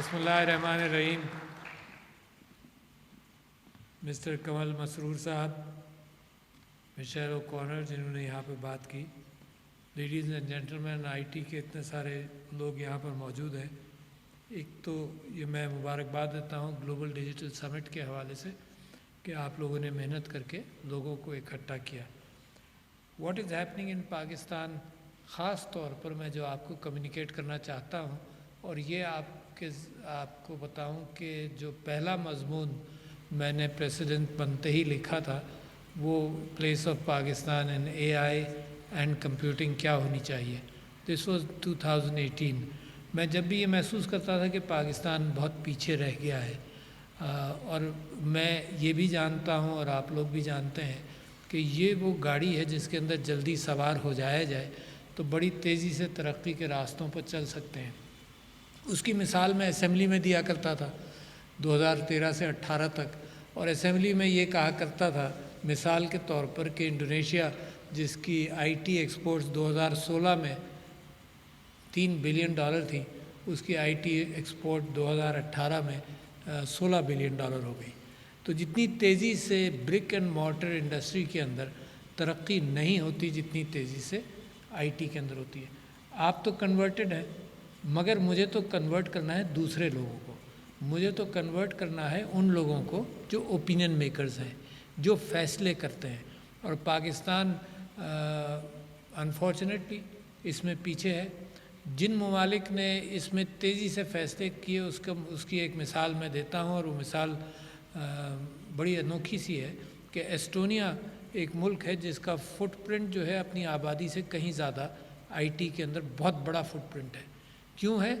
बिस्मिल्लाहिर्रहमानिर्रहीम। मिस्टर कमल मसरूर साहब, Michel O'Connor जिन्होंने यहाँ पे बात की, लेडीज़ एंड जेंटलमैन, आईटी के इतने सारे लोग यहाँ पर मौजूद हैं। एक तो ये मैं मुबारकबाद देता हूँ ग्लोबल डिजिटल समिट के हवाले से कि आप लोगों ने मेहनत करके लोगों को इकट्ठा किया। What is happening in Pakistan, ख़ास तौर पर मैं जो आपको कम्युनिकेट करना चाहता हूँ और ये आपको बताऊं कि जो पहला मज़मून मैंने प्रेसिडेंट बनते ही लिखा था वो place of Pakistan in AI and computing क्या होनी चाहिए। This was 2018। मैं जब भी ये महसूस करता था कि पाकिस्तान बहुत पीछे रह गया है और मैं ये भी जानता हूँ और आप लोग भी जानते हैं कि ये वो गाड़ी है जिसके अंदर जल्दी सवार हो जाया जाए तो बड़ी तेज़ी से तरक्की के रास्तों पर चल सकते हैं। उसकी मिसाल मैं असेंबली में दिया करता था 2013 से 18 तक, और असेंबली में ये कहा करता था मिसाल के तौर पर कि इंडोनेशिया जिसकी आईटी एक्सपोर्ट्स 2016 में $3 बिलियन थी, उसकी आईटी एक्सपोर्ट 2018 में $16 बिलियन हो गई। तो जितनी तेज़ी से ब्रिक एंड मॉर्टर इंडस्ट्री के अंदर तरक्की नहीं होती जितनी तेज़ी से आईटी के अंदर होती है। आप तो कन्वर्टेड हैं, मगर मुझे तो कन्वर्ट करना है दूसरे लोगों को, मुझे तो कन्वर्ट करना है उन लोगों को जो ओपिनियन मेकर्स हैं, जो फैसले करते हैं। और पाकिस्तान अनफॉर्चुनेटली इसमें पीछे है। जिन ममालिक ने इसमें तेज़ी से फैसले किए उसकी एक मिसाल मैं देता हूँ, और वो मिसाल बड़ी अनोखी सी है कि एस्टोनिया एक मुल्क है जिसका फुटप्रिंट जो है अपनी आबादी से कहीं ज़्यादा आईटी के अंदर बहुत बड़ा फुटप्रिंट है। क्यों है?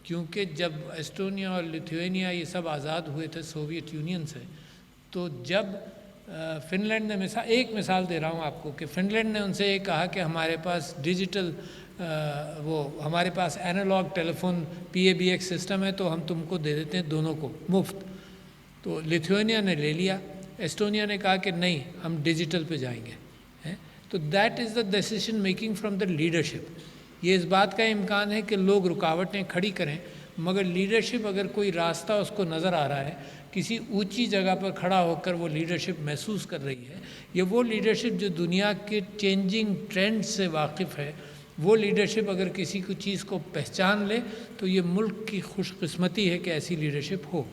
क्योंकि जब एस्टोनिया और लिथुआनिया ये सब आज़ाद हुए थे सोवियत यूनियन से, तो जब फ़िनलैंड ने एक मिसाल दे रहा हूँ आपको कि फ़िनलैंड ने उनसे ये कहा कि हमारे पास डिजिटल हमारे पास एनालॉग टेलीफोन PABX सिस्टम है तो हम तुमको दे देते हैं दोनों को मुफ्त। तो लिथुआनिया ने ले लिया, एस्टोनिया ने कहा कि नहीं हम डिजिटल पे जाएंगे। हैं? तो that is the decision making from the leadership. ये इस बात का इम्कान है कि लोग रुकावटें खड़ी करें, मगर लीडरशिप अगर कोई रास्ता उसको नज़र आ रहा है, किसी ऊंची जगह पर खड़ा होकर वो लीडरशिप महसूस कर रही है, ये वो लीडरशिप जो दुनिया के चेंजिंग ट्रेंड से वाकिफ़ है, वो लीडरशिप अगर किसी को चीज़ को पहचान ले तो ये मुल्क की खुशकिस्मती है कि ऐसी लीडरशिप हो।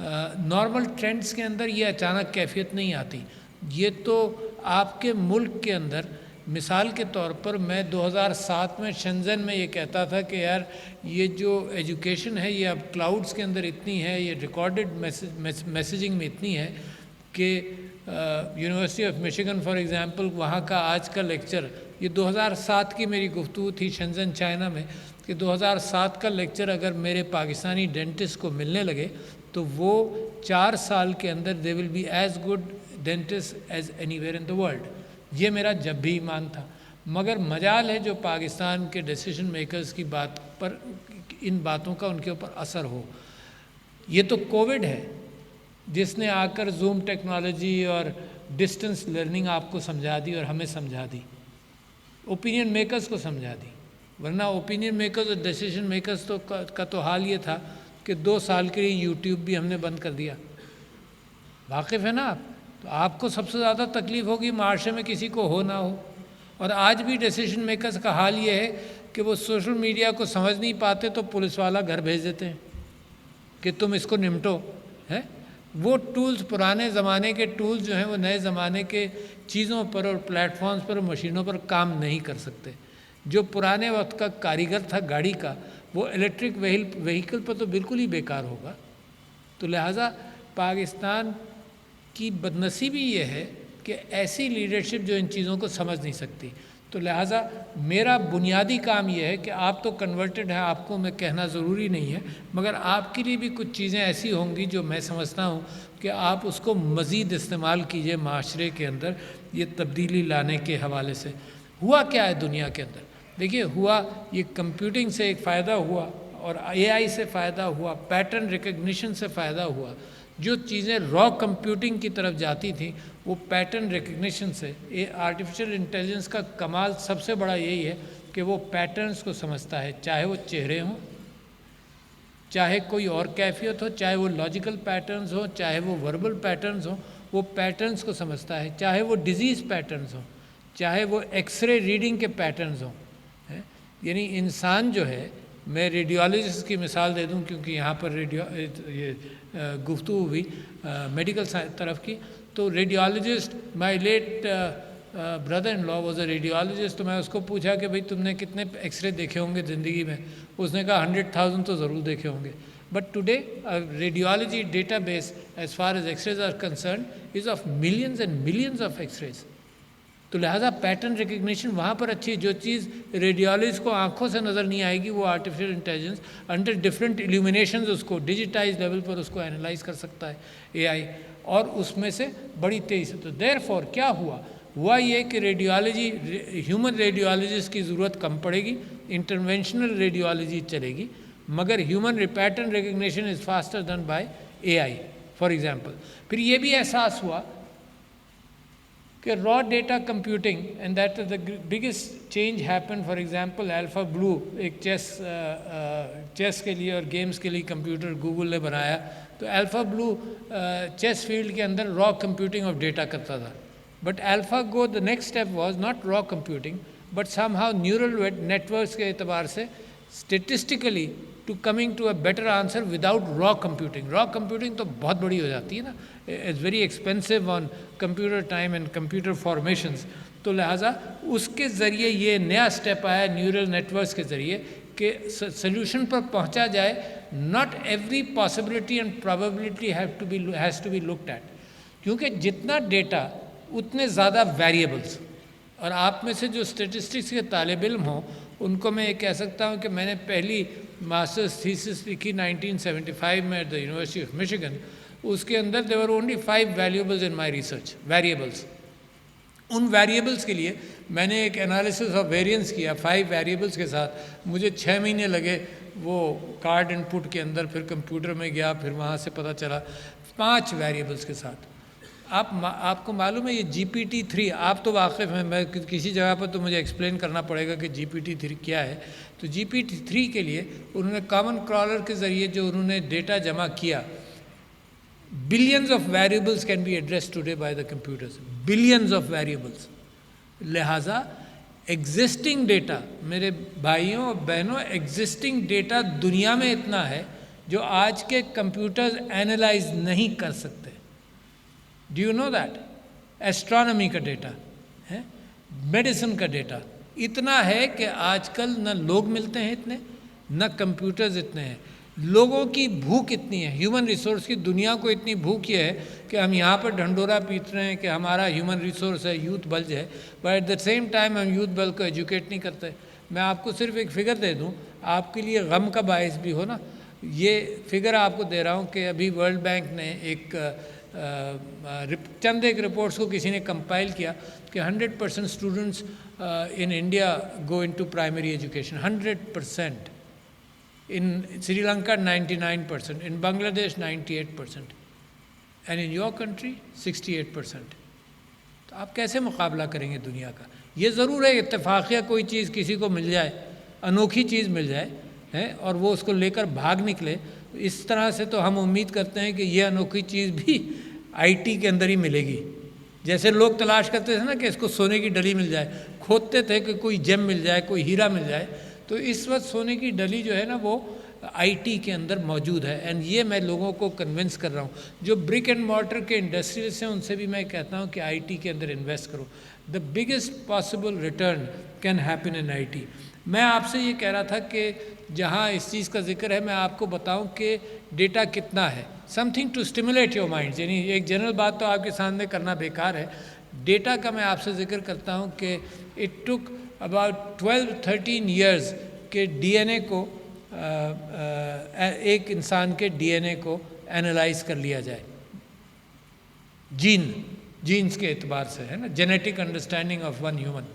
नॉर्मल ट्रेंड्स के अंदर ये अचानक कैफियत नहीं आती, ये तो आपके मुल्क के अंदर, मिसाल के तौर पर मैं 2007 में शेंज़न में ये कहता था कि यार ये जो एजुकेशन है ये अब क्लाउड्स के अंदर इतनी है, ये रिकॉर्डेड मैसेजिंग में इतनी है कि university of Michigan for example वहाँ का आज का लेक्चर, ये 2007 की मेरी गुफ्तगू थी शेंज़न चाइना में, कि 2007 का लेक्चर अगर मेरे पाकिस्तानी डेंटिस्ट को मिलने लगे तो वो 4 साल के अंदर they will be as good dentist as anywhere in the world. ये मेरा जब भी ईमान था। मगर मजाल है जो पाकिस्तान के डिसीजन मेकर्स की बात पर इन बातों का उनके ऊपर असर हो। ये तो कोविड है जिसने आकर जूम टेक्नोलॉजी और डिस्टेंस लर्निंग आपको समझा दी और हमें समझा दी, ओपिनियन मेकर्स को समझा दी। वरना ओपिनियन मेकर्स और डिसीजन मेकर्स का तो हाल ये था कि 2 साल के लिए यूट्यूब भी हमने बंद कर दिया। वाकिफ़ है ना आप? तो आपको सबसे ज़्यादा तकलीफ़ होगी माशरे में किसी को हो ना हो। और आज भी डिसीजन मेकर्स का हाल ये है कि वो सोशल मीडिया को समझ नहीं पाते तो पुलिस वाला घर भेज देते हैं कि तुम इसको निपटो। है वो टूल्स, पुराने ज़माने के टूल्स जो हैं वो नए ज़माने के चीज़ों पर और प्लेटफॉर्म्स पर और मशीनों पर काम नहीं कर सकते। जो पुराने वक्त का कारीगर था गाड़ी का, वो इलेक्ट्रिक व्हीकल पर तो बिल्कुल ही बेकार होगा। तो लिहाजा पाकिस्तान की बदनसीबी ये है कि ऐसी लीडरशिप जो इन चीज़ों को समझ नहीं सकती। तो लिहाजा मेरा बुनियादी काम ये है कि आप तो कन्वर्टेड हैं, आपको मैं कहना ज़रूरी नहीं है, मगर आपके लिए भी कुछ चीज़ें ऐसी होंगी जो मैं समझता हूँ कि आप उसको मज़ीद इस्तेमाल कीजिए माशरे के अंदर ये तब्दीली लाने के हवाले से। हुआ क्या है दुनिया के अंदर? देखिए, हुआ ये कंप्यूटिंग से एक फ़ायदा हुआ और AI से फ़ायदा हुआ, पैटर्न रिकग्निशन से फ़ायदा हुआ। जो चीज़ें रॉ कंप्यूटिंग की तरफ जाती थी वो पैटर्न रिकग्निशन से, ये आर्टिफिशियल इंटेलिजेंस का कमाल सबसे बड़ा यही है कि वो पैटर्न्स को समझता है, चाहे वो चेहरे हों, चाहे कोई और कैफियत हो, चाहे वो लॉजिकल पैटर्न्स हो, चाहे वो वर्बल पैटर्न्स हो, वो पैटर्न्स को समझता है, चाहे वो डिजीज़ पैटर्न्स हो, चाहे वो एक्सरे रीडिंग के पैटर्न्स हों। यानी इंसान जो है, मैं रेडियोलॉजिस्ट की मिसाल दे दूं क्योंकि यहाँ पर गुफ्तगू हुई मेडिकल तरफ की, तो radiologist, my late brother in law was a radiologist, तो मैं उसको पूछा कि भाई तुमने कितने एक्सरे देखे होंगे ज़िंदगी में? उसने कहा 100,000 तो ज़रूर देखे होंगे। But today radiology database as far as x rays are concern is of millions and millions of x rays. तो लिहाजा पैटर्न रिकग्निशन वहाँ पर अच्छी है। जो चीज़ रेडियोलॉजिस्ट को आंखों से नज़र नहीं आएगी, वो artificial intelligence under different illuminations उसको डिजिटाइज लेवल पर उसको एनालाइज कर सकता है एआई, और उसमें से बड़ी तेज़ी से। तो देयरफॉर क्या हुआ ये कि रेडियोलॉजी, ह्यूमन रेडियोलॉजिस्ट की ज़रूरत कम पड़ेगी, इंटरवेंशनल रेडियोलॉजी चलेगी, मगर human pattern recognition is faster then bye AI for example. फिर ये भी एहसास हुआ कि raw data computing, and that is the biggest change happen. For example alpha blue एक चेस के लिए और गेम्स के लिए कंप्यूटर गूगल ने बनाया, तो अल्फा ब्लू चेस फील्ड के अंदर रॉ कंप्यूटिंग ऑफ डेटा करता था। But alpha go the next step was not raw computing but somehow neural networks के एतबार से statistically to coming to a better answer without raw computing. Raw computing तो बहुत बड़ी हो जाती है ना, it's very expensive on computer time and computer formations. तो लिहाजा उसके ज़रिए ये नया स्टेप आया न्यूरल नेटवर्क्स के ज़रिए कि सोल्यूशन पर पहुंचा जाए। Not every possibility and probability has to be looked at, क्योंकि जितना डेटा उतने ज़्यादा वेरिएबल्स। और आप में से जो स्टेटिस्टिक्स के तालिब इल्म हों उनको मैं ये कह सकता हूँ कि मैंने पहली मास्टर्स थीसिस लिखी 1975 में at the university of Michigan. उसके अंदर there were only 5 valuables in my research, variables. उन वेरिएबल्स के लिए मैंने एक एनालिसिस ऑफ वेरिएंस किया 5 वेरिएबल्स के साथ। मुझे 6 महीने लगे वो कार्ड इनपुट के अंदर, फिर कंप्यूटर में गया, फिर वहाँ से पता चला 5 वेरिएबल्स के साथ। आपको मालूम है ये GPT-3, आप तो वाकिफ़ हैं, मैं किसी जगह पर तो मुझे एक्सप्लेन करना पड़ेगा कि GPT-3 क्या है। तो GPT-3 के लिए उन्होंने कॉमन क्रॉलर के ज़रिए जो उन्होंने डेटा जमा किया, billions of variables can be address today by the computers, billions of variables. लिहाजा एग्जिस्टिंग डेटा, मेरे भाइयों और बहनों, एग्जिस्टिंग डेटा दुनिया में इतना है जो आज के कंप्यूटर्स एनालाइज नहीं कर सकते। Do you know that? Astronomy का डेटा है, मेडिसिन का डेटा इतना है कि आजकल न लोग मिलते हैं इतने, न कंप्यूटर्स इतने हैं। लोगों की भूख इतनी है, ह्यूमन रिसोर्स की दुनिया को इतनी भूख ये है कि हम यहाँ पर ढंडोरा पीट रहे हैं कि हमारा ह्यूमन रिसोर्स है, यूथ बल्ज है, but at the same time हम यूथ बल्ज को एजुकेट नहीं करते। मैं आपको सिर्फ एक फ़िगर दे दूँ, आपके लिए गम का बायस भी हो ना। ये फिगर आपको दे रहा हूँ कि अभी वर्ल्ड बैंक ने चंद एक रिपोर्ट्स को किसी ने कंपाइल किया कि 100% students in India go into primary education, 100%। In Sri Lanka 99%, in Bangladesh 98%, and in your country 68%। तो आप कैसे मुकाबला करेंगे दुनिया का? ये ज़रूर है इत्तेफाकिया कोई चीज़ किसी को मिल जाए, अनोखी चीज़ मिल जाए है, और वो उसको लेकर भाग निकले। इस तरह से तो हम उम्मीद करते हैं कि ये अनोखी चीज़ भी आईटी के अंदर ही मिलेगी। जैसे लोग तलाश करते थे ना कि इसको सोने की डली मिल जाए, खोदते थे कि कोई जेम मिल जाए, कोई हीरा मिल जाए, तो इस वक्त सोने की डली जो है ना वो आईटी के अंदर मौजूद है। एंड ये मैं लोगों को कन्विंस कर रहा हूँ, जो ब्रिक एंड मॉर्टर के इंडस्ट्रियलिस्ट हैं उनसे भी मैं कहता हूँ कि आईटी के अंदर इन्वेस्ट करो। The biggest possible return can happen in IT. मैं आपसे ये कह रहा था कि जहाँ इस चीज़ का जिक्र है, मैं आपको बताऊं कि डेटा कितना है, something to stimulate your mind. यानी एक जनरल बात तो आपके सामने करना बेकार है। डेटा का मैं आपसे जिक्र करता हूं कि इट टुक अबाउट 12-13 ईयर्स के डीएनए को, एक इंसान के डीएनए को एनालाइज कर लिया जाए, जीन्स के एतबार से, है ना, genetic understanding of one human.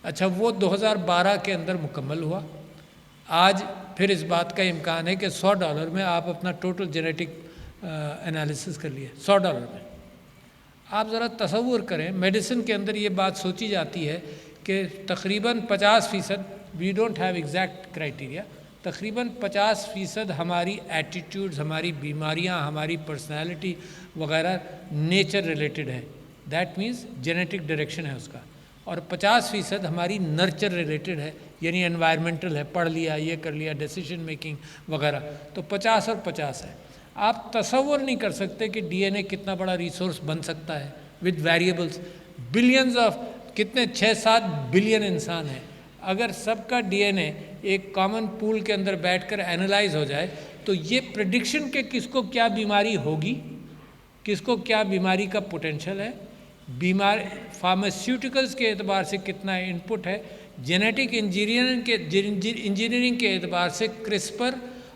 अच्छा, वो 2012 के अंदर मुकम्मल हुआ। आज फिर इस बात का इम्कान है कि $100 में आप अपना टोटल जेनेटिक एनालिसिस कर लिए, $100 में। आप ज़रा तसव्वुर करें, मेडिसिन के अंदर ये बात सोची जाती है कि तकरीबन 50%, we don't have exact criteria, तकरीबन 50% हमारी एटीट्यूड्स, हमारी बीमारियां, हमारी पर्सनालिटी वगैरह नेचर रिलेटेड है, दैट मीन्स जेनेटिक डायरेक्शन है उसका, और 50% हमारी नर्चर रिलेटेड है, यानी एनवायरमेंटल है, पढ़ लिया, ये कर लिया, डिसीजन मेकिंग वगैरह। तो 50 और 50 है। आप तसव्वुर नहीं कर सकते कि डीएनए कितना बड़ा रिसोर्स बन सकता है विद वेरिएबल्स, बिलियंस ऑफ, कितने 6-7 बिलियन इंसान हैं। अगर सबका डीएनए एक कॉमन पूल के अंदर बैठकर एनालाइज हो जाए तो ये प्रेडिक्शन के किसको क्या बीमारी होगी, किसको क्या बीमारी का पोटेंशियल है, बीमार फार्मास्यूटिकल्स के एतबार से कितना इनपुट है, जेनेटिक इंजीनियरिंग के एतबार से क्रिस्पर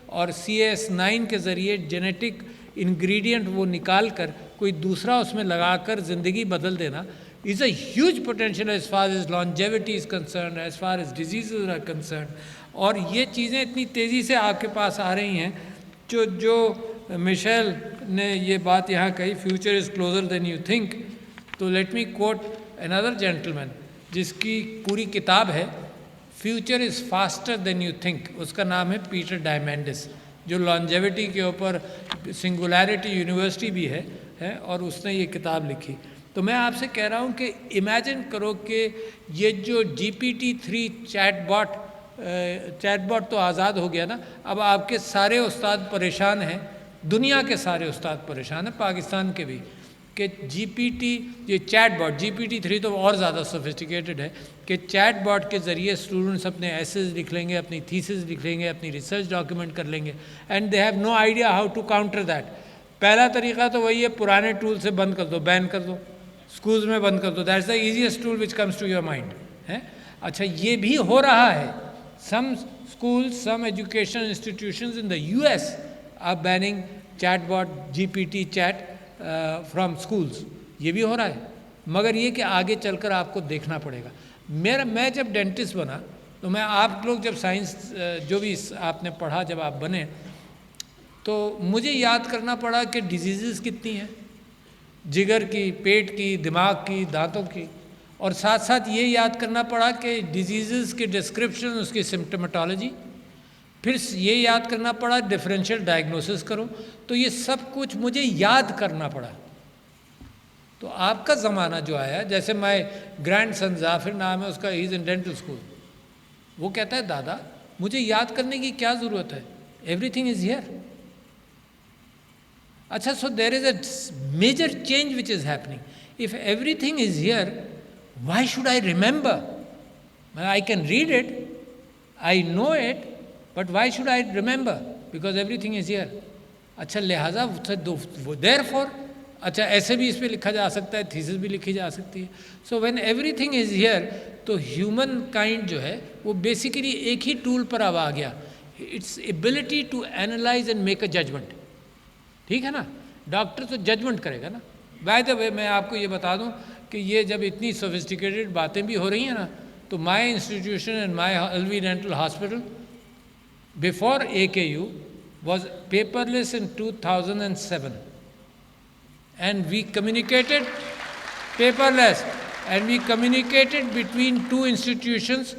और CS9 के ज़रिए जेनेटिक इंग्रेडिएंट वो निकाल कर कोई दूसरा उसमें लगाकर ज़िंदगी बदल देना is a huge potential as far as longevity is concerned, as far as diseases are concerned। और ये चीज़ें इतनी तेज़ी से आपके पास आ रही हैं, जो मिशेल ने ये बात यहाँ कही, future is closer than you think. तो let me quote another gentleman जिसकी पूरी किताब है future is faster than you think, उसका नाम है पीटर डायमेंडिस, जो लॉन्जेविटी के ऊपर सिंगुलैरिटी यूनिवर्सिटी भी है और उसने ये किताब लिखी। तो मैं आपसे कह रहा हूँ कि इमेजिन करो कि ये जो GPT-3 चैटबॉट तो आज़ाद हो गया ना, अब आपके सारे उस्ताद परेशान हैं, दुनिया के सारे उस्ताद परेशान हैं, पाकिस्तान के भी, कि ये चैटबॉट GPT-3 तो और ज़्यादा सोफिस्टिकेटेड है कि चैटबॉट के ज़रिए स्टूडेंट्स अपने एसेज लिख लेंगे, अपनी थीसिस लिख लेंगे, अपनी रिसर्च डॉक्यूमेंट कर लेंगे, and they have no idea how to counter that. पहला तरीका तो वही है, पुराने टूल से बंद कर दो, बैन कर दो, स्कूल्स में बंद कर दो, that's the easiest tool which comes to your mind है। अच्छा, ये भी हो रहा है, some schools, some education institutions in the US are banning chatbot, GPT chat from schools, ये भी हो रहा है। मगर ये कि आगे चलकर आपको देखना पड़ेगा। मैं जब डेंटिस्ट बना तो मैं, आप लोग जब साइंस जो भी आपने पढ़ा, जब आप बने तो मुझे याद करना पड़ा कि डिजीज़ कितनी हैं, जिगर की, पेट की, दिमाग की, दांतों की, और साथ साथ ये याद करना पड़ा कि डिजीज़ के डिस्क्रिप्शन, उसकी सिम्टोमेटोलॉजी, फिर ये याद करना पड़ा डिफरेंशियल डायग्नोसिस करो, तो ये सब कुछ मुझे याद करना पड़ा। तो आपका ज़माना जो आया, जैसे माय ग्रैंडसन जाफिर नाम है उसका, he is in dental school, वो कहता है दादा मुझे याद करने की क्या ज़रूरत है, एवरीथिंग इज़ हियर। अच्छा, so there is a major change which is happening. If everything is here, why should I remember? I can read it, I know it, but why should I remember? Because everything is here. अच्छा, लिहाजा therefore, अच्छा ऐसे भी इस पे लिखा जा सकता है, थीसिस भी लिखी जा सकती है। So when everything is here, तो ह्यूमन काइंड जो है वो बेसिकली एक ही टूल पर अब आ गया, its ability to analyse and make a judgement. ठीक है ना, डॉक्टर तो जजमेंट करेगा ना। बाय द वे मैं आपको ये बता दूं कि ये जब इतनी सोफिस्टिकेटेड बातें भी हो रही हैं ना, तो my institution and my LV dental hospital before AKU was paperless in 2007, and we communicated paperless, and we communicated between two institutions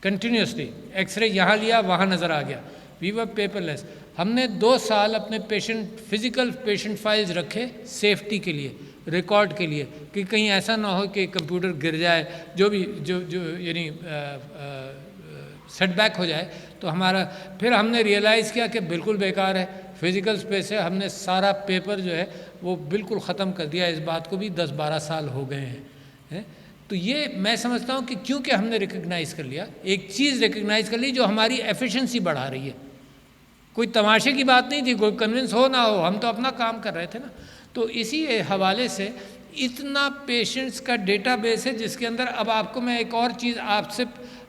continuously। X ray यहाँ लिया, वहाँ नज़र आ गया, we were paperless। हमने 2 साल अपने फिज़िकल पेशेंट फाइल्स रखे सेफ्टी के लिए, रिकॉर्ड के लिए, कि कहीं ऐसा ना हो कि कंप्यूटर गिर जाए, जो यानी सेटबैक हो जाए तो हमारा। फिर हमने रियलाइज़ किया कि बिल्कुल बेकार है, फिज़िकल स्पेस है, हमने सारा पेपर जो है वो बिल्कुल ख़त्म कर दिया। इस बात को भी 10-12 साल हो गए हैं। तो ये मैं समझता हूँ कि क्योंकि हमने रिकग्नाइज़ कर लिया, एक चीज़ रिकग्नाइज़ कर ली जो हमारी एफिशिएंसी बढ़ा रही है। कोई तमाशे की बात नहीं थी, कोई कन्विंस हो ना हो, हम तो अपना काम कर रहे थे ना। तो इसी हवाले से इतना पेशेंट्स का डेटाबेस है जिसके अंदर अब आपको मैं एक और चीज़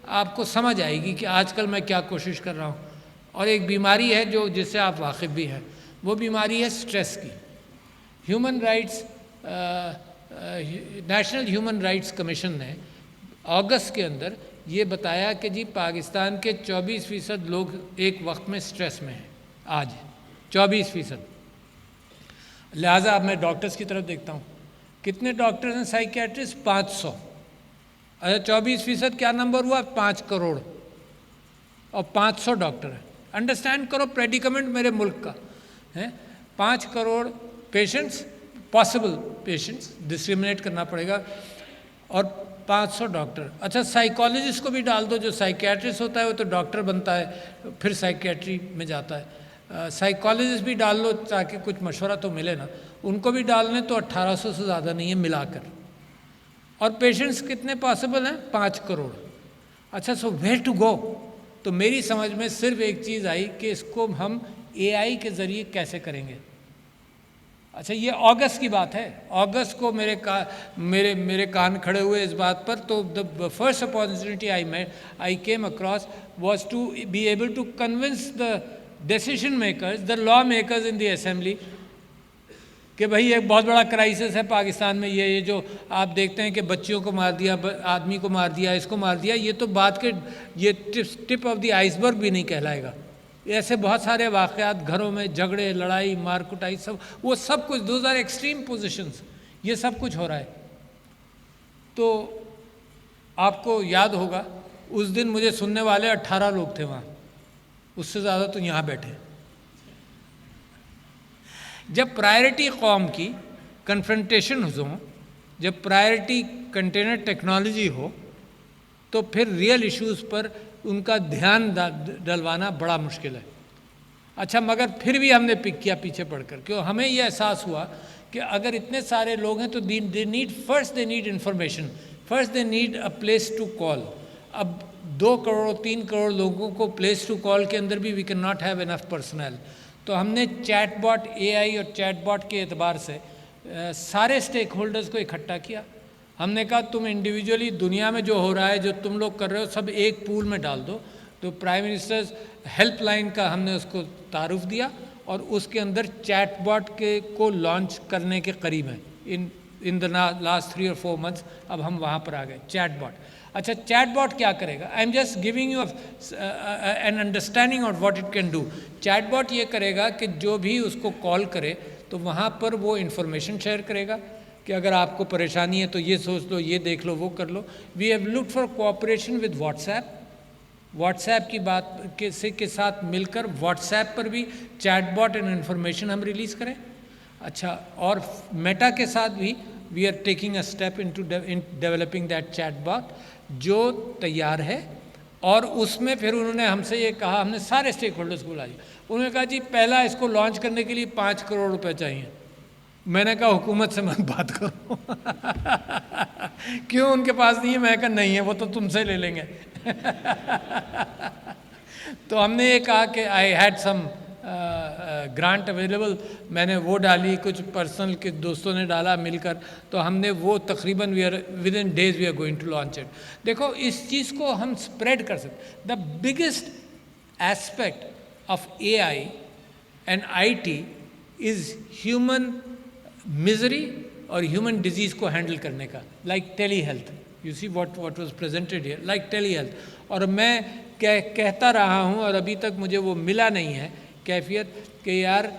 आपको समझ आएगी कि आजकल मैं क्या कोशिश कर रहा हूँ। और एक बीमारी है जो जिससे आप वाकिफ़ भी हैं, वो बीमारी है स्ट्रेस की। Human rights, national human rights commission ने अगस्त के अंदर ये बताया कि जी पाकिस्तान के 24% लोग एक वक्त में स्ट्रेस में हैं, आज 24%। लिहाजा अब मैं डॉक्टर्स की तरफ देखता हूँ, कितने डॉक्टर्स हैं साइकियाट्रिस्ट? 500। अच्छा, 24% क्या नंबर हुआ? 5 करोड़। और 500 डॉक्टर हैं। अंडरस्टैंड करो प्रेडिकमेंट मेरे मुल्क का है। 5 crore patients, possible patients, discriminate करना पड़ेगा, और 500 डॉक्टर। अच्छा, साइकोलॉजिस्ट को भी डाल दो, जो साइकियाट्रिस्ट होता है वो तो डॉक्टर बनता है फिर साइकियाट्री में जाता है, साइकोलॉजिस्ट भी डाल लो ताकि कुछ मशवरा तो मिले ना, उनको भी डालने तो 1800 से ज़्यादा नहीं है मिलाकर। और पेशेंट्स कितने पॉसिबल हैं? 5 करोड़। अच्छा, सो वेयर टू गो? तो मेरी समझ में सिर्फ एक चीज़ आई कि इसको हम AI के ज़रिए कैसे करेंगे। अच्छा, ये अगस्त की बात है, अगस्त को मेरे कान खड़े हुए इस बात पर। तो the first opportunity I came across was to be able to convince the decision makers, the law makers in the assembly कि भाई एक बहुत बड़ा क्राइसिस है पाकिस्तान में, ये जो आप देखते हैं कि बच्चियों को मार दिया, आदमी को मार दिया, इसको मार दिया, ये तो बात के ये टिप ऑफ द आइसबर्ग भी नहीं कहलाएगा। ऐसे बहुत सारे वाक़यात, घरों में झगड़े, लड़ाई, मार कुटाई, सब वो सब कुछ, दोज आर एक्सट्रीम पोजीशंस, ये सब कुछ हो रहा है। तो आपको याद होगा उस दिन मुझे सुनने वाले 18 लोग थे वहाँ, उससे ज़्यादा तो यहाँ बैठे। जब प्रायोरिटी कौम की कन्फ्रंटेशन हो, जब प्रायोरिटी कंटेनर टेक्नोलॉजी हो, तो फिर रियल इश्यूज़ पर उनका ध्यान डलवाना बड़ा मुश्किल है। अच्छा, मगर फिर भी हमने पिक किया पीछे पड़कर, क्यों? हमें यह एहसास हुआ कि अगर इतने सारे लोग हैं तो they need information, first they need a place to call. अब 2 करोड़ 3 करोड़ लोगों को प्लेस टू कॉल के अंदर भी we can not have enough personal. तो हमने चैटबॉट AI और चैटबॉट के एतबार से सारे स्टेक होल्डर्स को इकट्ठा किया। हमने कहा तुम इंडिविजुअली दुनिया में जो हो रहा है, जो तुम लोग कर रहे हो, सब एक पूल में डाल दो। तो प्राइम मिनिस्टर्स हेल्पलाइन का हमने उसको तारुफ दिया और उसके अंदर चैटबॉट को लॉन्च करने के करीब है। In the last 3 or 4 months अब हम वहाँ पर आ गए, चैटबॉट। अच्छा, चैटबॉट क्या करेगा? I am just giving you an understanding of what it can do. Chatbot ये करेगा कि जो भी उसको कॉल करे तो वहाँ पर वो इंफॉर्मेशन शेयर करेगा कि अगर आपको परेशानी है तो ये सोच लो, ये देख लो, वो कर लो। We have looked for cooperation with WhatsApp की बात के साथ मिलकर व्हाट्सएप पर भी चैटबॉट एंड इन्फॉर्मेशन हम रिलीज़ करें। अच्छा, और मेटा के साथ भी we are taking a step in developing that chatbot जो तैयार है। और उसमें फिर उन्होंने हमसे ये कहा, हमने सारे स्टेक होल्डर्स को बुला लिया। उन्होंने कहा जी पहला इसको लॉन्च करने के लिए 5 करोड़ रुपए चाहिए। मैंने कहा हुकूमत से मत बात करो क्यों उनके पास नहीं है? मैं कहा नहीं है, वो तो तुमसे ले लेंगे तो हमने ये कहा कि I had some grant available, मैंने वो डाली, कुछ पर्सनल के दोस्तों ने डाला मिलकर, तो हमने वो तकरीबन within days we are going to launch it. देखो, इस चीज़ को हम स्प्रेड कर सकते। The biggest aspect of AI and IT is human misery और ह्यूमन डिजीज़ को हैंडल करने का, like telehealth. You see what was presented here, like telehealth. और मैं कहता रहा हूँ और अभी तक मुझे वो मिला नहीं है कैफियत कि यार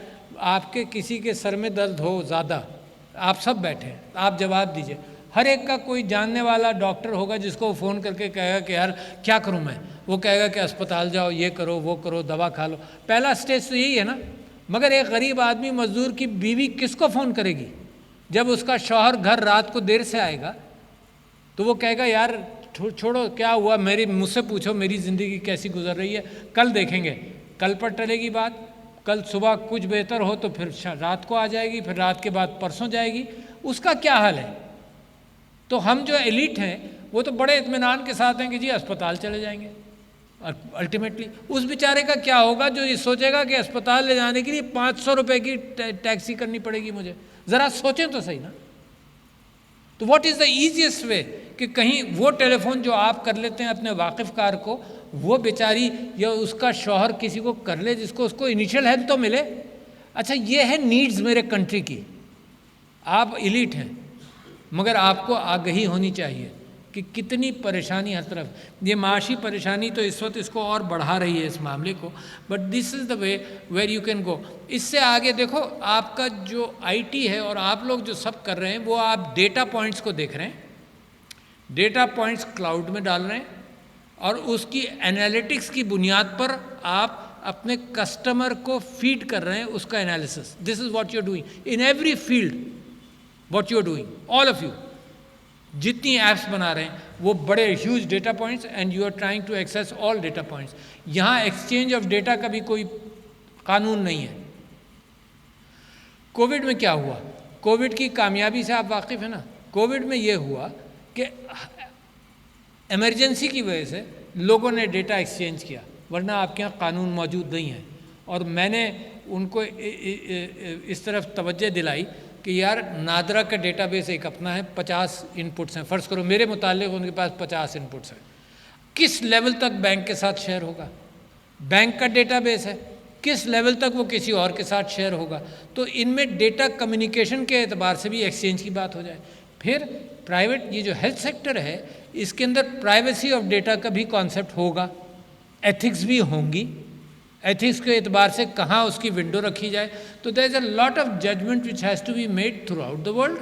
आपके किसी के सर में दर्द हो ज़्यादा, आप सब बैठे हैं, आप जवाब दीजिए। हर एक का कोई जानने वाला डॉक्टर होगा जिसको फ़ोन करके कहेगा कि यार क्या करूँ मैं, वो कहेगा कि अस्पताल जाओ, ये करो, वो करो, दवा खा लो। पहला स्टेज तो यही है ना। मगर एक गरीब आदमी, मजदूर की बीवी किसको फ़ोन करेगी? जब उसका शौहर घर रात को देर से आएगा तो वो कहेगा यार छोड़ो, क्या हुआ, मुझसे पूछो मेरी ज़िंदगी कैसी गुजर रही है, कल देखेंगे। कल पर टलेगी बात, कल सुबह कुछ बेहतर हो तो फिर रात को आ जाएगी, फिर रात के बाद परसों जाएगी। उसका क्या हाल है? तो हम जो एलिट हैं वो तो बड़े इत्मीनान के साथ हैं कि जी अस्पताल चले जाएंगे। अल्टीमेटली उस बेचारे का क्या होगा जो ये सोचेगा कि अस्पताल ले जाने के लिए 500 रुपये की टैक्सी करनी पड़ेगी मुझे? ज़रा सोचें तो सही ना। तो व्हाट इज़ द ईजीएस्ट वे कि कहीं वो टेलीफोन जो आप कर लेते हैं अपने वाकिफ़कार को, वो बेचारी या उसका शौहर किसी को कर ले जिसको उसको इनिशियल हेल्प तो मिले। अच्छा, ये है नीड्स मेरे कंट्री की। आप एलीट हैं मगर आपको आगही होनी चाहिए कि कितनी परेशानी हर तरफ। ये माशी परेशानी तो इस वक्त इसको और बढ़ा रही है इस मामले को, but this is the way where you can go. इससे आगे देखो, आपका जो IT है और आप लोग जो सब कर रहे हैं वो आप डेटा पॉइंट्स को देख रहे हैं, डेटा पॉइंट्स क्लाउड में डाल रहे हैं और उसकी एनालिटिक्स की बुनियाद पर आप अपने कस्टमर को फीड कर रहे हैं उसका analysis. This is what you are doing in every field. What you are doing, all of you, जितनी ऐप्स बना रहे हैं वो बड़े huge data points, and you are trying to access all data points. यहाँ एक्सचेंज ऑफ डेटा का भी कोई कानून नहीं है. कोविड में क्या हुआ? कोविड की कामयाबी से आप वाकिफ है ना. कोविड में ये हुआ कि इमरजेंसी की वजह से लोगों ने डेटा एक्सचेंज किया, वरना आपके यहाँ कानून मौजूद नहीं है. और मैंने उनको इस तरफ तवज्जो दिलाई कि यार नादरा का डेटाबेस एक अपना है, 50 इनपुट्स हैं. फ़र्ज़ करो मेरे मुतालिक उनके पास 50 इनपुट्स हैं. किस लेवल तक बैंक के साथ शेयर होगा? बैंक का डेटाबेस है, किस लेवल तक वो किसी और के साथ शेयर होगा? तो इनमें डेटा कम्युनिकेशन के एतबार से भी एक्सचेंज की बात हो जाए. फिर प्राइवेट, ये जो हेल्थ सेक्टर है, इसके अंदर प्राइवेसी ऑफ डेटा का भी कॉन्सेप्ट होगा, एथिक्स भी होंगी. एथिक्स के एतबार से कहाँ उसकी विंडो रखी जाए. तो there is a lot of judgement which has to be made throughout the world,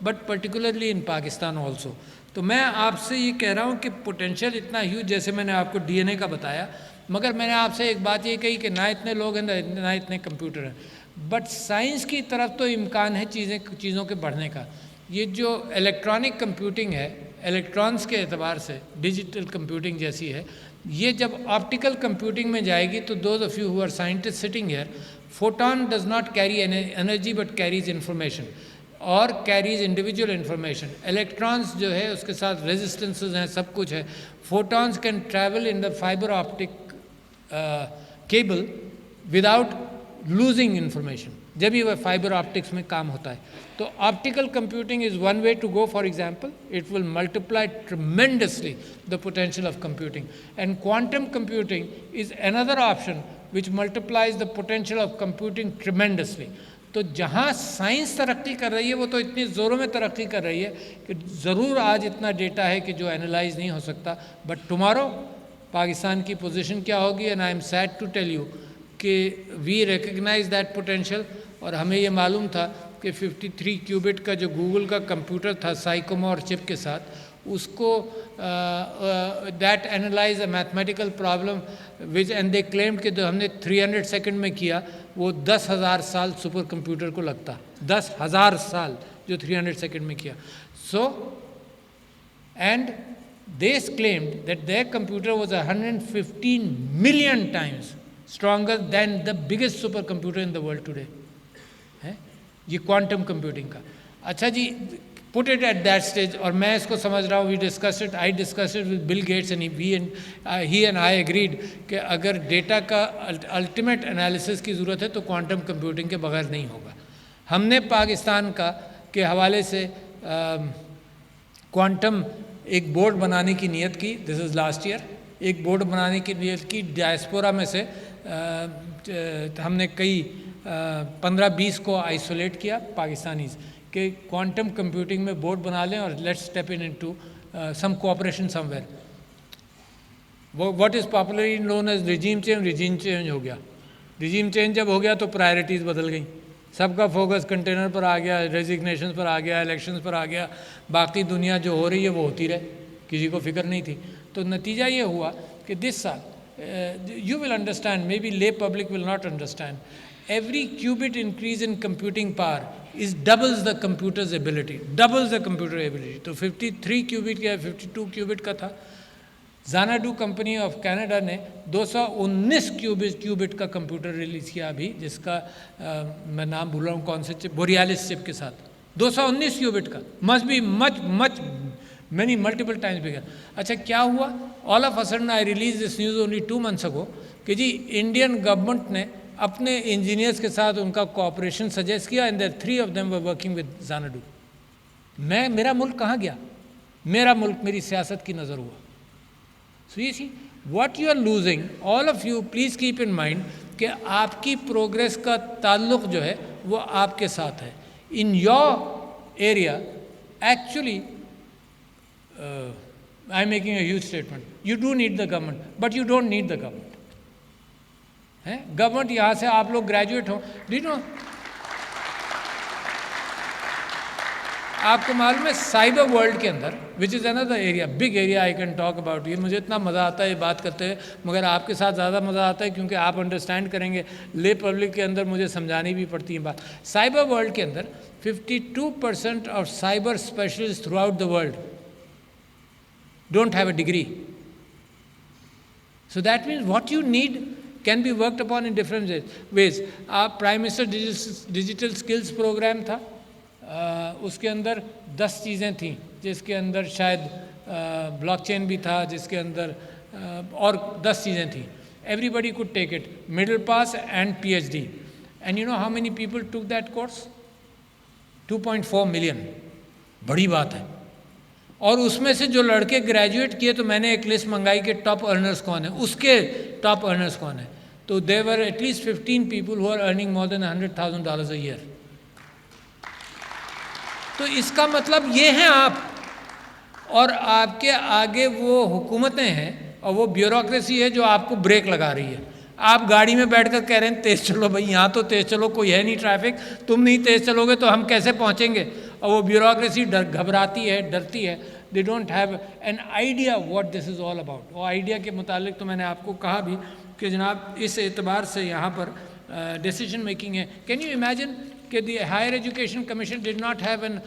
but particularly in Pakistan also. तो मैं आपसे ये कह रहा हूँ कि पोटेंशियल इतना ह्यूज, जैसे मैंने आपको DNA का बताया, मगर मैंने आपसे एक बात ये कही कि ना इतने लोग हैं ना इतने कंप्यूटर हैं. बट साइंस की तरफ तो इम्कान है चीज़ों के बढ़ने का. ये जो इलेक्ट्रॉनिक कंप्यूटिंग है, इलेक्ट्रॉन्स के एतबार से डिजिटल कंप्यूटिंग जैसी है, ये जब ऑप्टिकल कंप्यूटिंग में जाएगी तो those of you who are scientist sitting here, photon does not carry energy but carries information और कैरीज इंडिविजुअल इंफॉर्मेशन. इलेक्ट्रॉन्स जो है उसके साथ रेजिस्टेंसेस हैं, सब कुछ है. Photons can travel in the fibre optic cable without losing information, जब भी वह फाइबर ऑप्टिक्स में काम होता है. तो optical computing is one way to go. For example, it will multiply tremendously the potential of computing, and quantum computing is another option which multiplies the potential of computing tremendously. तो जहाँ science तरक्की कर रही है वो तो इतनी ज़ोरों में तरक्की कर रही है कि ज़रूर आज इतना डेटा है कि जो एनालाइज नहीं हो सकता, बट टुमारो पाकिस्तान की पोजीशन क्या होगी. And I am sad to tell you कि वी रिकग्नाइज दैट पोटेंशियल. और हमें ये मालूम था कि 53 क्यूबिट का जो गूगल का कंप्यूटर था साइकोमोर चिप के साथ, उसको that analyse a mathematical problem which, and they claimed कि जो हमने 300 सेकंड में किया वो 10,000 साल सुपर कंप्यूटर को लगता. 10,000 साल जो 300 सेकंड में किया. So and they claimed that their computer was 115 million times stronger than the biggest supercomputer in the world today. है ये क्वांटम कंप्यूटिंग का. अच्छा जी, put it at that stage. और मैं इसको समझ रहा हूँ, I discussed it with Bill Gates, and he and I agreed कि अगर डेटा का अल्टीमेट एनालिसिस की ज़रूरत है तो क्वांटम कंप्यूटिंग के बगैर नहीं होगा. हमने पाकिस्तान का के हवाले से क्वांटम एक बोर्ड बनाने की नियत की. This is last year. एक बोर्ड बनाने की नियत की. डायस्पोरा में से हमने कई 15-20 को आइसोलेट किया पाकिस्तानीज़ कि क्वांटम कंप्यूटिंग में बोर्ड बना लें और let's step into some cooperation somewhere. What is popularly known as regime change हो गया. रिजीम चेंज जब हो गया तो प्रायोरिटीज़ बदल गई. सबका फोकस कंटेनर पर आ गया, रेजिग्नेशन पर आ गया, इलेक्शंस पर आ गया. बाकी दुनिया जो हो रही है वो होती रहे, किसी को फिक्र नहीं थी. तो नतीजा ये हुआ कि दिस साल you will understand, maybe lay public will not understand, every qubit increase in computing power is doubles the computer's ability, तो 53 qubit या 52 qubit का था. Xanadu कंपनी ऑफ कनाडा ने 219 क्यूबिट का कंप्यूटर रिलीज़ किया अभी, जिसका मैं नाम भूल रहा हूँ कौन से चिप, बोरियालिस चिप के साथ. 219 क्यूबिट का. Must be much many multiple times bigger. अच्छा क्या हुआ? All of a sudden I release this news only 2 months ago कि जी इंडियन गवर्नमेंट ने अपने इंजीनियर्स के साथ उनका कोऑपरेशन सजेस्ट किया, and there 3 of them were working with Xanadu. मेरा मुल्क कहाँ गया? मेरा मुल्क मेरी सियासत की नज़र हुआ. So you see, what you are losing, all of you please keep in mind कि आपकी प्रोग्रेस का ताल्लुक़ जो है वो आपके साथ है. In your area, actually, I'm making a huge statement. You do need the government, but you don't need the government. है गवर्नमेंट यहाँ से आप लोग ग्रेजुएट हो, डू नो आपको मालूम है साइबर वर्ल्ड के अंदर, which is another area, big area I can talk about, ये मुझे इतना मज़ा आता है ये बात करते हुए, मगर आपके साथ ज़्यादा मज़ा आता है क्योंकि आप अंडरस्टैंड करेंगे। ले पब्लिक के अंदर मुझे समझानी भी पड़ती है बात। साइबर वर्ल्ड के अंदर 52% of cyber specialist through out the world don't have a degree. So that means what you need can be worked upon in different ways. आप prime minister digital skills program था, उसके अंदर 10 चीज़ें थीं, जिसके अंदर शायद ब्लॉकचेन भी था, जिसके अंदर और 10 चीज़ें थीं। Everybody could take it, middle pass and PhD. And you know how many people took that course? 2.4 million. बड़ी बात है। और उसमें से जो लड़के ग्रेजुएट किए, तो मैंने एक लिस्ट मंगाई कि टॉप अर्नर्स कौन है, उसके टॉप अर्नर्स कौन है, तो there were at least 15 people who are earning more than $100,000 a year. तो इसका मतलब ये हैं आप, और आपके आगे वो हुकूमतें हैं और वो ब्यूरोक्रेसी है जो आपको ब्रेक लगा रही है। आप गाड़ी में बैठकर कह रहे हैं तेज़ चलो भाई, यहाँ तो तेज़ चलो, कोई है नहीं ट्रैफिक, तुम नहीं तेज़ चलोगे तो हम कैसे पहुँचेंगे। और वो ब्यूरोक्रेसी घबराती है, डरती है। They don't have an idea what this is all about. और आइडिया के मुतालिक तो मैंने आपको कहा भी कि जनाब इस एतबार से यहाँ पर डिसीजन मेकिंग है। कैन यू इमेजिन कि the higher education commission did not have an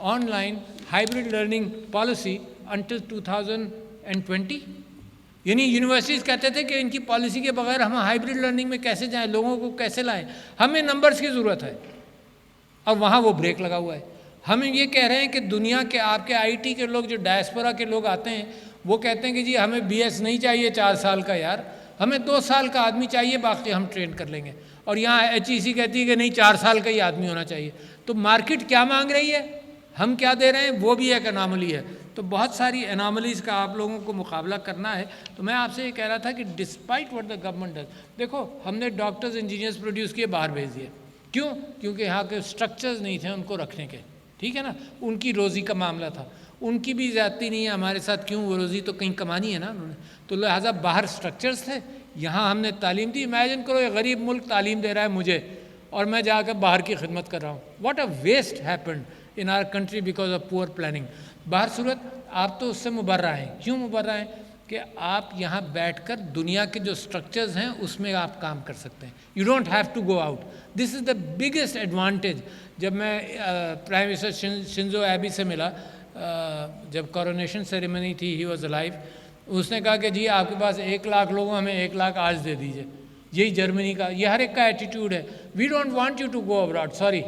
online hybrid learning policy until 2020। यानी यूनिवर्सिटीज़ कहते थे कि इनकी पॉलिसी के बगैर हम हाइब्रिड लर्निंग में कैसे जाएं, लोगों को कैसे लाएं, हमें नंबर्स की ज़रूरत है। और वहाँ वो ब्रेक लगा हुआ है। हम ये कह रहे हैं कि दुनिया के आपके आईटी के लोग, जो डायस्पोरा के लोग आते हैं, वो कहते हैं कि जी हमें बीएस नहीं चाहिए 4 साल का यार, हमें 2 साल का आदमी चाहिए, बाकी हम ट्रेन कर लेंगे। और यहाँ एचईसी कहती है कि नहीं 4 साल का ही आदमी होना चाहिए। तो मार्केट क्या मांग रही है, हम क्या दे रहे हैं, वो भी एक अनामली है। तो बहुत सारी एनामलीज़ का आप लोगों को मुकाबला करना है। तो मैं आपसे ये कह रहा था कि despite what the government does, देखो हमने डॉक्टर्स इंजीनियर्स प्रोड्यूस किए, बाहर भेज दिए। क्यों? क्योंकि यहाँ के स्ट्रक्चर्स नहीं थे उनको रखने के, ठीक है ना, उनकी रोज़ी का मामला था। उनकी भी ज़्यादती नहीं है हमारे साथ, क्यों, वो रोज़ी तो कहीं कमानी है ना उन्होंने, तो लिहाजा बाहर स्ट्रक्चर्स थे, यहाँ हमने तालीम दी। इमेजिन करो ये गरीब मुल्क तालीम दे रहा है मुझे, और मैं जाकर बाहर की खिदमत कर रहा हूँ। What a waste happened in our country because of poor planning. बाहर सूरत आप तो उससे मुबर्रा हैं। क्यों मुबर्रा हैं? कि आप यहाँ बैठकर दुनिया के जो स्ट्रक्चर्स हैं उसमें आप काम कर सकते हैं। You don't have to go out. This is the biggest advantage. जब मैं प्राइम मिनिस्टर शिंजो एबी से मिला, जब कोरोनेशन सेरेमनी थी, ही वॉज अलाइव, उसने कहा कि जी आपके पास 1 लाख लोग, हमें 1 लाख आज दे दीजिए। यही जर्मनी का, ये हर एक का एटीट्यूड है। We don't want you to go abroad, sorry,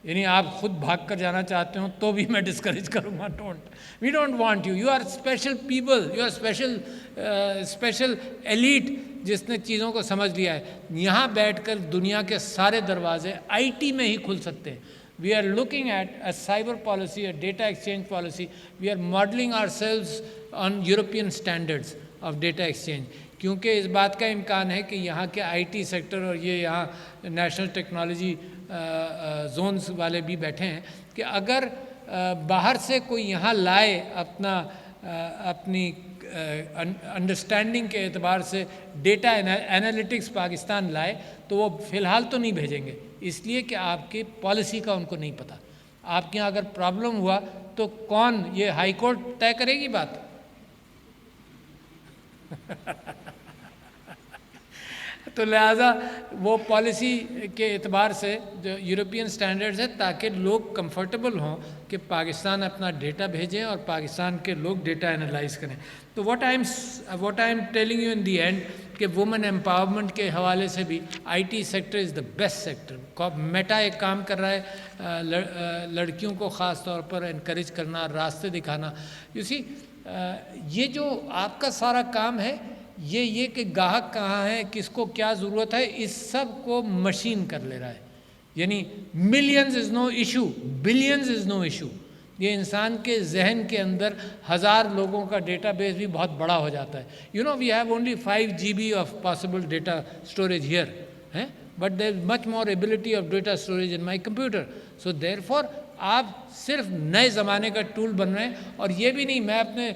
यानी आप खुद भाग कर जाना चाहते हो तो भी मैं डिस्करेज करूँगा। We don't want you, you are special people, you are special elite जिसने चीज़ों को समझ लिया है। यहाँ बैठकर दुनिया के सारे दरवाजे आईटी में ही खुल सकते हैं। We are looking at a cyber policy, a data exchange policy, we are modelling ourselves on European standards of data exchange, क्योंकि इस बात का इम्कान है कि यहाँ के आईटी सेक्टर और ये यहाँ नेशनल टेक्नोलॉजी जोन्स वाले भी बैठे हैं कि अगर बाहर से कोई यहाँ लाए अपनी अंडरस्टैंडिंग के एतबार से डेटा एनालिटिक्स पाकिस्तान लाए, तो वो फ़िलहाल तो नहीं भेजेंगे, इसलिए कि आपकी पॉलिसी का उनको नहीं पता। आपके यहाँ अगर प्रॉब्लम हुआ तो कौन, ये हाई कोर्ट तय करेगी बात? तो लिहाजा वो पॉलिसी के एतबार से जो यूरोपियन स्टैंडर्ड्स है, ताकि लोग कंफर्टेबल हों कि पाकिस्तान अपना डेटा भेजें और पाकिस्तान के लोग डेटा एनालाइज करें। तो what I am telling you in the and कि वुमेन एम्पावरमेंट के हवाले से भी IT sector is the best sector. Meta एक काम कर रहा है लड़कियों को ख़ास तौर पर इनकरेज करना, रास्ते दिखाना। यू सी, ये जो आपका सारा काम है, ये कि गाहक कहाँ है, किसको क्या ज़रूरत है, इस सब को मशीन कर ले रहा है। यानी millions is no issue, billions is no issue. ये इंसान के जहन के अंदर 1000 लोगों का डेटाबेस भी बहुत बड़ा हो जाता है। You know, we have only 5 GB of possible data storage here, हैं, but there is much more ability of data storage in my computer. So therefore आप सिर्फ नए ज़माने का टूल बन रहे हैं। और ये भी नहीं, मैं अपने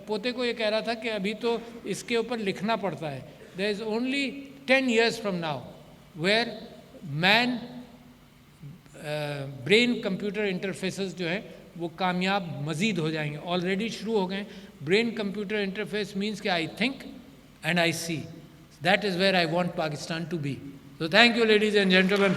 पोते को ये कह रहा था कि अभी तो इसके ऊपर लिखना पड़ता है। There is only 10 years from now where man brain computer interfaces जो है वो कामयाब मज़ीद हो जाएंगे, ऑलरेडी शुरू हो गए। ब्रेन कंप्यूटर इंटरफेस मीन्स कि I think and I see, that is where I want Pakistan to be. So thank you, ladies and gentlemen.